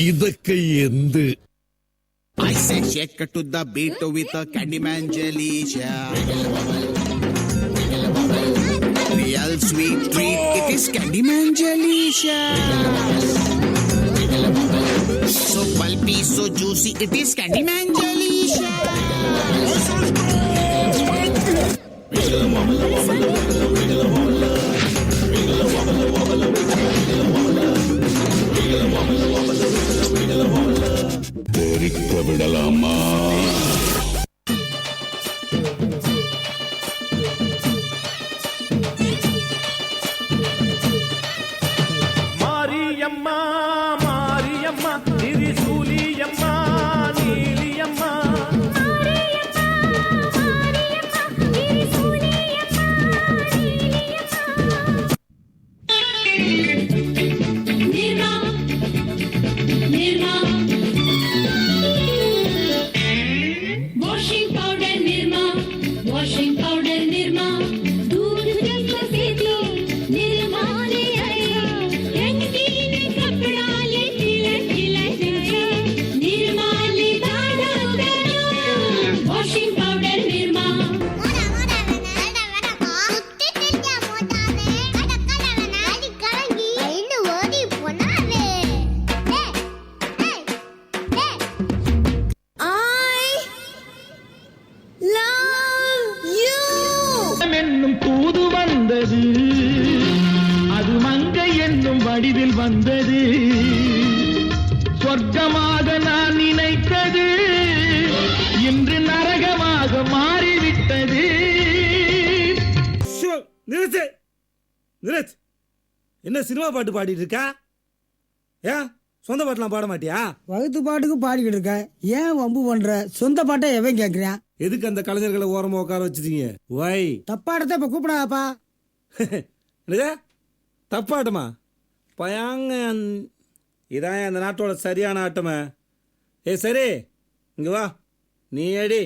ഇതൊക്കെ എന്ത്? I say shake to the beat with a Candyman Jalisha. Real sweet treat, it is Candyman Jalisha. So pulpy, so juicy, it is Candyman Jalisha. தெரிக்க விடலாமா? மாரியம்மா மாரியம்மா திரிசூலியம்மா நீலியம்மா என்னும் தூது வந்தது, அது மங்கை என்னும் வடிவில் வந்தது. சொர்க்கமாக நான் நினைத்தது இன்று நரகமாக மாறிவிட்டது. என்ன சினிமா பாட்டு பாடிட்டு இருக்கா? ஏன் சொந்த பாட்டுலாம் பாட மாட்டியா? வகுத்து பாட்டுக்கு பாடிக்கிட்டு இருக்க, ஏன் வம்பு பண்ற? சொந்த பாட்டை எவன் கேக்குறான்? எதுக்கு அந்த கலைஞர்களை ஓரமா உட்கார வச்சிட்டீங்க? வை தப்பாடத்தை இப்ப கூப்பிடாப்பா. தப்பாட்டமா? பயாங்க இதான் அந்த நாட்டோட சரியான ஆட்டமே. சரி இங்க வா, நீ அடி.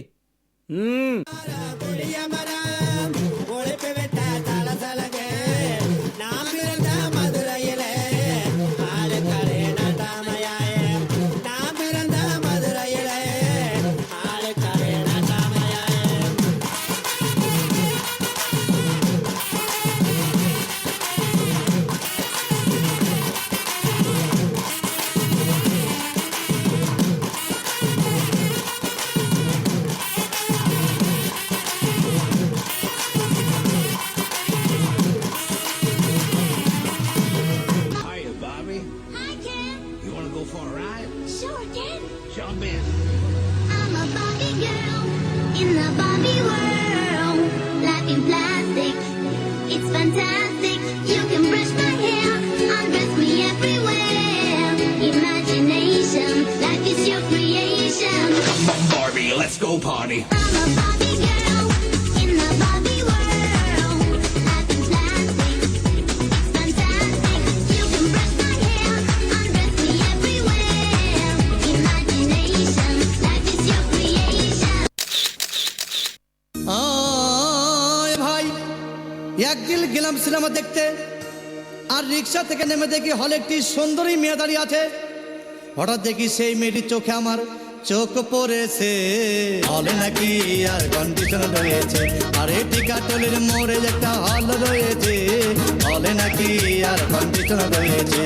Let's go party. I'm a Barbie girl in the Barbie world. Life is plastic, it's fantastic. You can brush my hair, undress me everywhere. Imagination, life is your creation. ভাই একদিন গেলাম সিনেমা দেখতে, আর রিক্সা থেকে নেমে দেখি হলে একটি সুন্দরী মেয়ে দাঁড়িয়ে আছে। হঠাৎ দেখি সেই মেয়েটির চোখে আমার চোখ পড়েছে। হলে নাকি আর কন্ডিশন রয়েছে, আর এটি কাটলের মোড়ে একটা হল রয়েছে। হলে নাকি আর কন্ডিশন রয়েছে।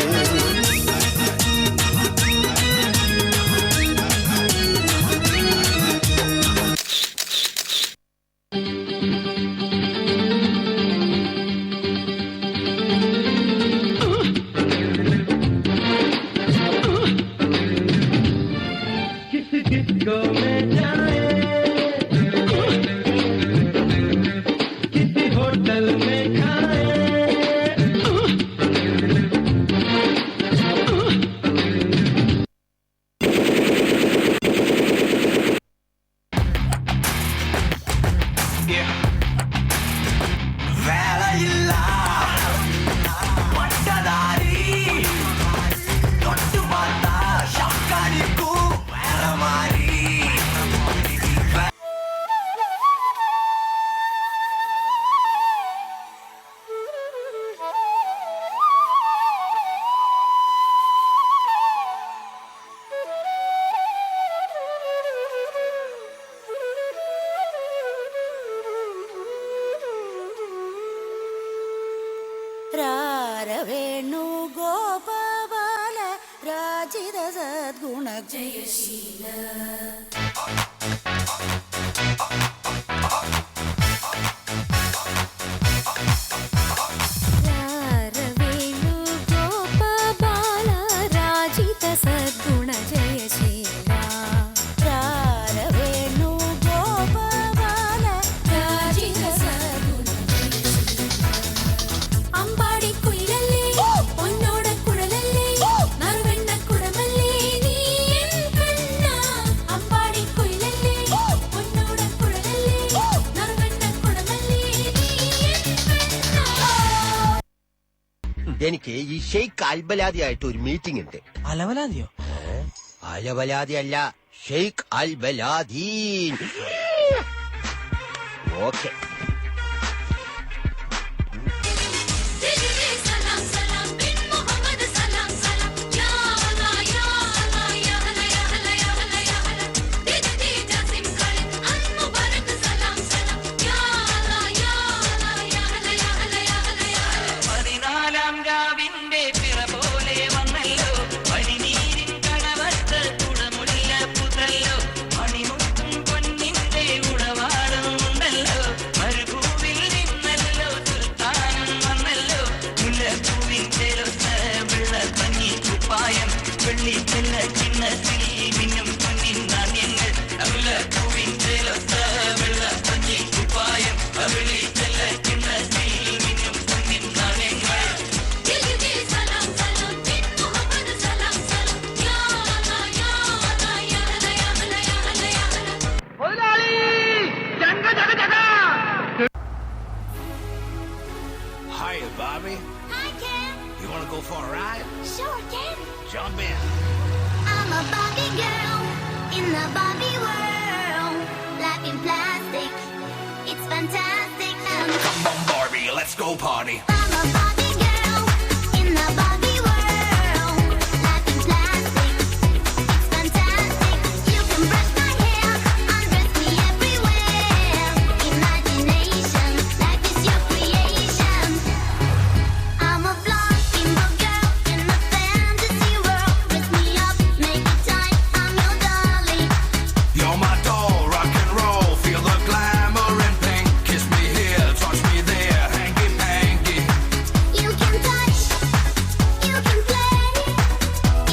വേണുഗോപാല രാജിത സദ്ഗുണ ജയശീല വേണുഗോപാല രാജിത സദ്ഗുണ ജയശീല വേണുഗോപാല രാജിത സദ്ഗുണ അമ്പാടി കുയിലല്ലേ പൊന്നോട കുഴലല്ലേ നറുവെണ്ണ കുടമല്ലേ നീ എൻ കണ്ണ അമ്പാടി കുയിലല്ലേ പൊന്നോട കുഴലല്ലേ നറുവെണ്ണ കുടമല്ലേ നീ എൻ കണ്ണ എനിക്ക് ഈ ഷെയ്ഖ് അൽബലാദിയായിട്ട് ഒരു മീറ്റിംഗ് ഉണ്ട്. അലവലാതിയോ? അലബലാദി അല്ല, ഷെയ്ഖ് അൽബലാദീൻ. ഓക്കെ. സലാം സലാം ബിൻ മുഹമ്മദ് സലാം സലാം യാ അല്ലാ യാ അല്ലാ യാ ഹല യാ ഹല യാ ഹല യാ ഹല ദിദി ജാസിം ഖാലിദ് അൽ മുബാരക് സലാം സലാം യാ അല്ലാ യാ അല്ലാ യാ ഹല യാ ഹല യാ ഹല യാ ഹല 14 രാവിന്റെ പിറ പോലെ വന്നല്ലോ പനിനീരിൻ കണവത്ത് കുടമുല്ല പുതല്ലോ മണിമുത്തും പൊന്നിന്റെ ഉടവാടും ഉണ്ടല്ലോ മരുഭൂവിൽ നിന്നല്ലോ സുൽത്താനം വന്നല്ലോ മുല്ലപ്പൂവിൻ ചെലൊത്ത വെള്ള പഞ്ഞി കുപ്പായം വെള്ളി ചെല്ല ചിന്നത്തിൽ മിന്നും പൊന്നിൻ നാണ്യങ്ങൾ മുല്ലപ്പൂവിൻ ചെലൊത്ത വെള്ള പഞ്ഞി കുപ്പായം വെള്ളി ചെല്ല ചിന്നത്തിൽ മിന്നും പൊന്നിൻ നാണ്യങ്ങൾ ദിദി സലാം സലാം ബിൻ മുഹമ്മദ് സലാം സലാം യാ അല്ലാ യാ അല്ലാ യാ ഹല യാ ഹല യാ ഹല യാ ഹല മുതലാളി ജംഗ ജഗ ജഗ Hi, Bobby. Hi Ken, You want to go for a ride? sure Ken. Jump in. I'm a Barbie girl in the Barbie world. Life in plastic, it's fantastic. Come on, Barbie, let's go party. I'm a Barbie girl in the Barbie world. Life in plastic, it's fantastic. You can brush my hair, undress me everywhere. Imagination, life is your creation. I'm a blonde bimbo girl in a fantasy world. Dress me up, make it tight, I'm your darling. You're my doll, rock and roll. Feel the glamour and pink. Kiss me here, touch me there, hanky panky. You can touch, you can play.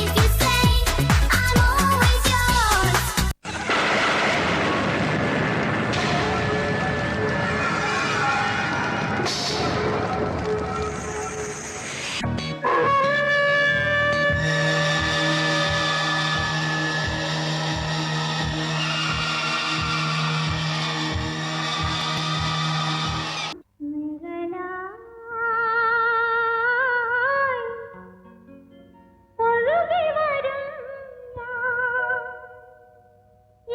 If you say, I'm always yours. ഒഴുകി വരും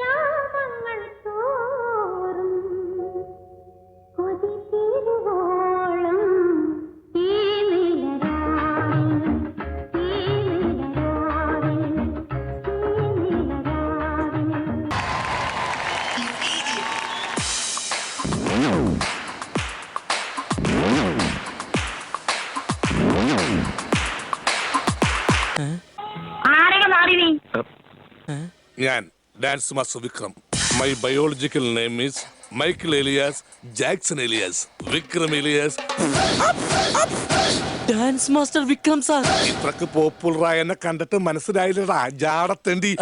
യാമങ്ങൾ തോറും കൊതി തിരുവോളം ഈ നിലരാവിൽ ഈ നിലരാവിൽ ഈ നിലരാവിൽ ഞാൻ dance master Vikram. My biological name is Michael alias Jackson alias Vikram alias. Dance master Vikram sir. ഇത്രക്ക് പോപ്പുലറായ എന്നെ കണ്ടിട്ട് മനസ്സിലായില്ലടാ ജാടത്തേണ്ടി.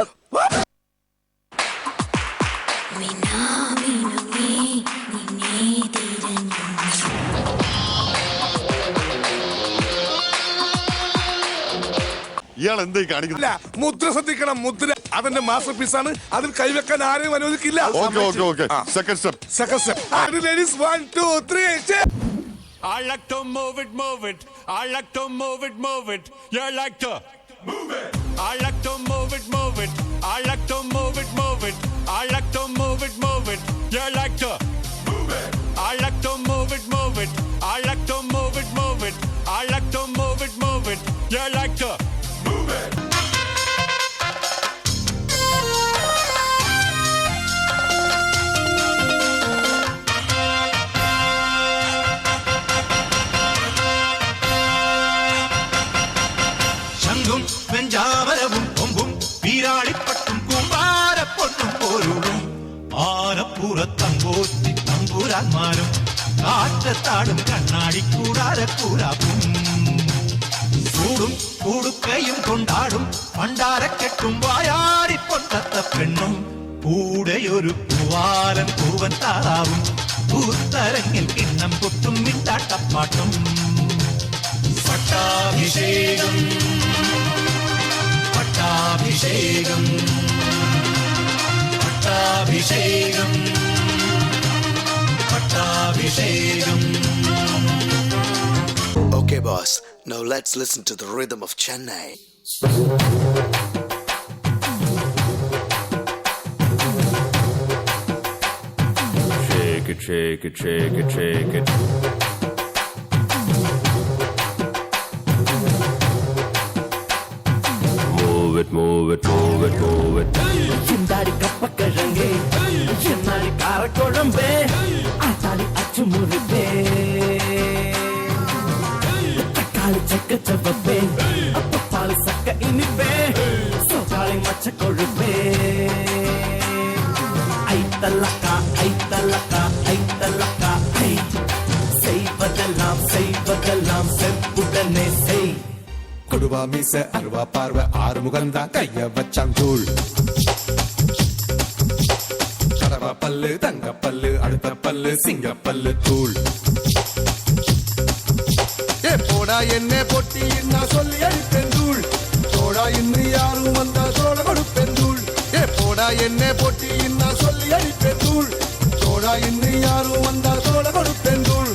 ഇയാൾ എന്തായി കാണിക്കില്ല? മുദ്ര ശ്രദ്ധിക്കണം, മുദ്ര അതെന്റെ മാസ്റ്റർ പീസാണ്. അതിൽ കൈവെക്കാൻ ആരെയും അനുവദിക്കില്ല. Second step. Second step. Ladies, 1, 2, 3. I like to move it, move it. I like to move it, move it. You like to move it. I like to move it, move it. I like to move it, move it. I like to move it, move it. You like to move it. I like to move it, move it. I like to move it, move it. I like to move it, move it. You like to move it. കൊങ്കും വെഞ്ചാമരവും കൊമ്പും വീരാളിപ്പട്ടും കൂമ്പാര പൊട്ടും പോരുളും ആനപ്പുറത്തങ്കോത്തി തമ്പുരാന്മാരും കാറ്റത്താടും കണ്ണാടിക്കൂടാരക്കൂടാപ്പും കൂടും കൂടുക്കയും കൊണ്ടാടും പണ്ടാരക്കെട്ടും വായാടി പൊട്ടത്ത പെണ്ണും കൂടെയൊരു പൂവാലൻ പൂവൻ താറാവും പൂത്തരങ്ങിൽ കിണ്ണം പൊട്ടും മിണ്ടാട്ടപ്പാട്ടും പട്ടാഭിഷേകം പട്ടാഭിഷേകം പട്ടാഭിഷേകം പട്ടാഭിഷേകം. Okay, boss. Now let's listen to the rhythm of Chennai. Shake it, shake it, shake it, shake it. Move it, move it, move it, move it. ചിന്താടി കപ്പക്കിഴങ്ങേ ചെന്നാടി കാരക്കുഴമ്പേ ആത്താടി അച്ചുമുറിപ്പേ തക്കാളി ചക്ക ചവപ്പേ അപ്പപ്പാളി സക്ക ഇനിപ്പേ സോക്കാളി മച്ച കൊഴുപ്പേ ഐത്തലക്ക ഐത്തലക്ക ഐത്തലക്ക I செய்வதெல்லாம் செப்புடனே செய் கொடுவா மீச அருவா பார்வை ஆறுமுகந்தான் கைய வச்சாங்கூழ் கடவா பல்லு தங்க பல்லு அடுத்த பல்லு சிங்க பல்லு தூள் போடா என்ன பொட்டி நான் சொல்லி அழிப்பேன் தூள் தோடா இன்று யாரும் வந்தா தோட கொடுப்பேன் தூள் போடா என்ன பொட்டி நான் சொல்லி அழிப்பேன் தூள் தோடா இன்று யாரும் வந்தா தோட கொடுப்பேன் தூள்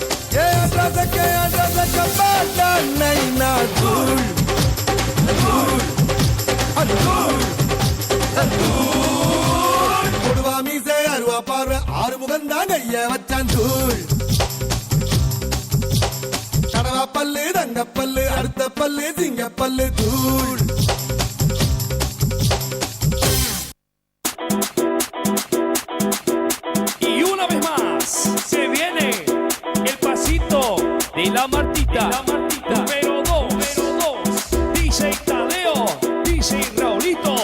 தூள் கொடுவா மீசை அருவா பார்வை ஆறுமுகந்தான் கைய வச்சான் தூள் கடவா பல்லு தங்க பல்லு அடுத்த பல்லு சிங்க பல்லு தூள். Y una vez más se viene el pasito de la Martita, número 2, DJ Tadeo, DJ Raulito,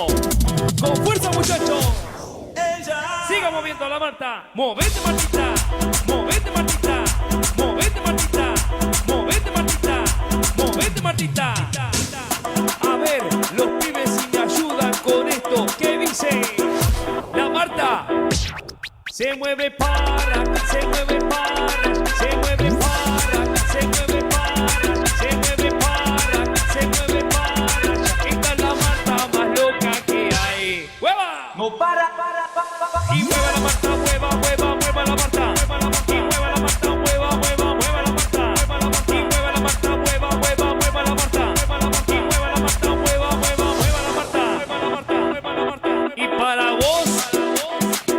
con fuerza muchachos, siga moviendo la Marta, movete Martita, movete Martita, movete Martita, movete Martita, movete Martita. A ver, los pibes si me ayudan con esto, ¿qué dice? La Marta se mueve para, se mueve para, se mueve para, se mueve para, se mueve para, se mueve para. Esta es la Marta más loca que hay. ¡Hueva! No para. Y mueva la Marta, mueva, mueva, mueva la Marta. Y mueva la Marta, mueva, mueva, mueva la Marta. Y mueva la Marta, mueva, mueva, mueva la Marta. Y mueva la Marta, mueva, mueva, mueva la Marta. Y para vos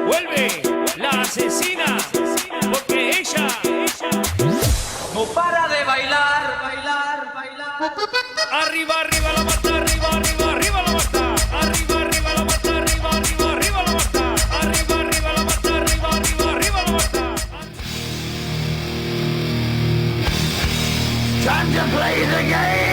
vuelve la asesina, porque ella no para de bailar, bailar, bailar. Arriba, arriba la Marta, arriba, arriba, arriba la Marta. Arriba, arriba la Marta, arriba, arriba, arriba la Marta. Arriba, arriba la Marta, arriba, arriba, arriba la Marta. Time to play the game.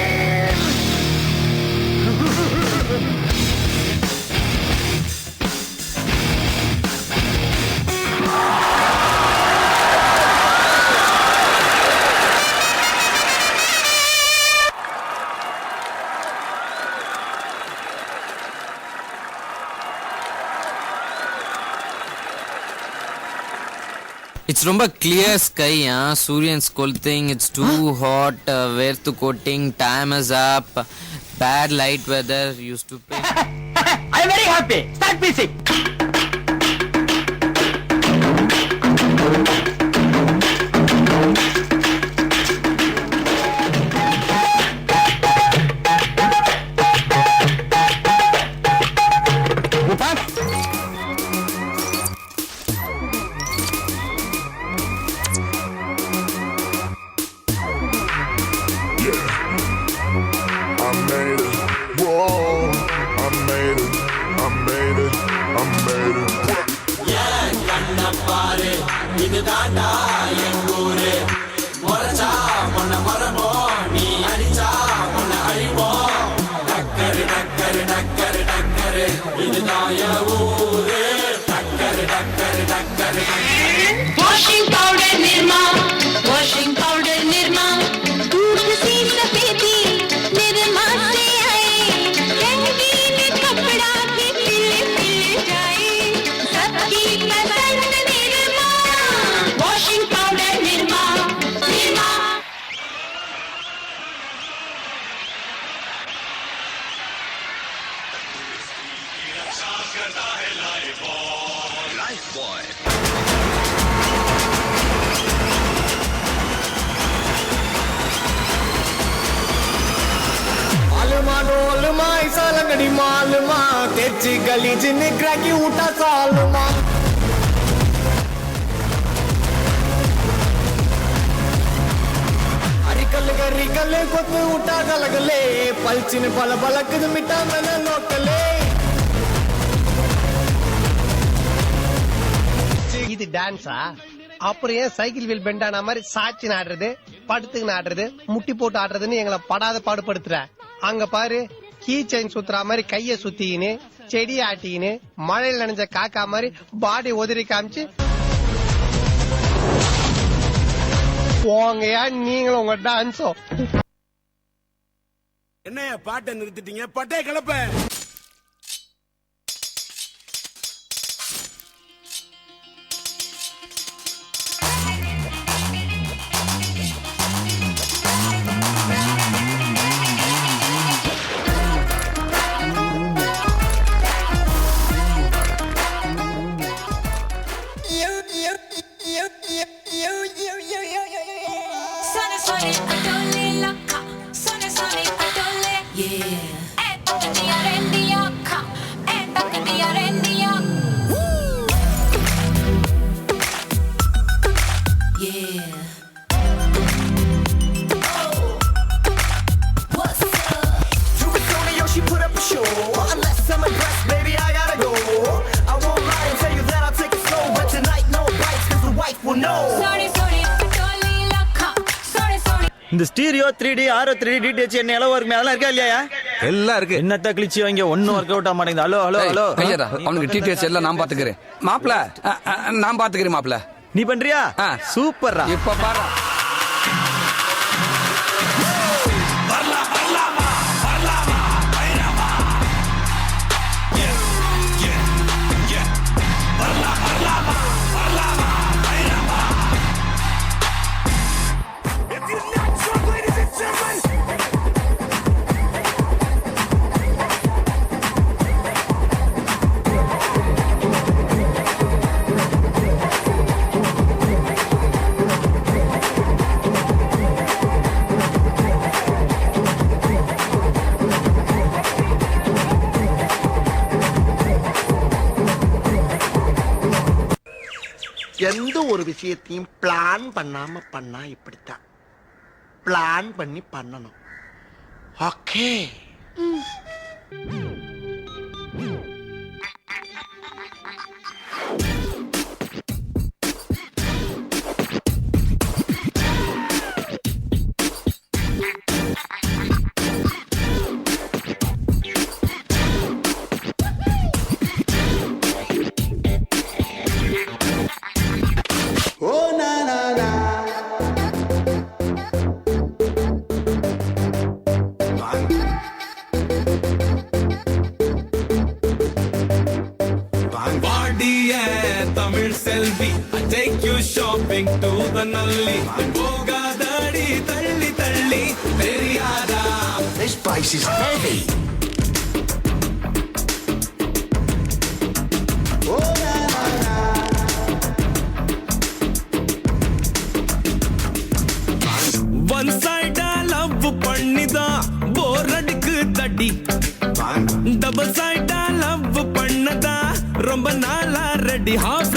It's ரொம்ப clear sky, Suryan's colting, it's too hot, வேர்த்து coating, time is up, bad light weather, used to pay. I'm very happy. Start music. मालूमा Dolma ऐसा लगड़ी मालूमा तेजी गली जिन्हें cracky उठा सालूमा auricle गरिकल कोत उठा गलगले पलचिन पल बलक मिटा मैंने लोकले இது டான்ஸா? அப்புறம் ஏன் சைக்கிள் வீல் பெண்ட் ஆன மாதிரி சாச்சின்னு ஆடுறது, படுத்துக்கின்னு ஆடுறது, முட்டி போட்டு ஆடுறதுன்னு எங்களை படாத பாடுபடுத்துற? அங்க பாரு, கீ செயின் சுத்துற மாதிரி கைய சுத்திக்கின்னு, செடி ஆட்டிக்கின்னு, மழையில் நனைஞ்ச காக்கா மாதிரி பாடி உதறி காமிச்சு போங்கயா நீங்களும் உங்க டான்ஸும். என்னைய பாட்டை நிறுத்திட்டீங்க, பட்டே கிளப்ப. Sone sone adole laka, sone sone adole, yeah. Takdiya rendiya ka, takdiya rendiya. Yeah. What's up? Yo, she put up a show. Unless I'm impressed, baby, I gotta go. I won't lie and tell you that I'll take it slow, but tonight no bites, cause the wife will know. Sone sone adole laka, sone sone. இந்த stereo 3D ஆரோ 3D DTH என்ன அளவு இருக்குமே அதெல்லாம் இருக்கா இல்லையா? எல்லாம் இருக்கு. என்னத்த கிழிச்சு வாங்க ஒன்னும் ஒர்க் அவுட் ஆக மாட்டேங்குது. ஹலோ ஹலோ ஹலோ கையடா, அவனுக்கு டிடிஎச் எல்லாம் நான் பாத்துக்கிறேன். மாப்ள நான் பாத்துக்கிறேன் மாப்ள. நீ பண்றியா? சூப்பர்ரா. இப்ப பாரு. எந்த ஒரு விஷயத்தையும் பிளான் பண்ணாம பண்ணா இப்படித்தான். பிளான் பண்ணி பண்ணணும். ஓகே. ஓ நா நா நா பாடிய தமிழ் செல்வி, I take you shopping to the நல்லி. போகாதடி தள்ளி தள்ளி தெரியாதா? This spice is heavy. ஓ நா நா நா ஒன் சைடா லவ் பண்ணிதான் போர் அடிக்கு தடி. டபுள் சைடா லவ் பண்ணதா ரொம்ப நாளா ரெடி. ஹாஃப்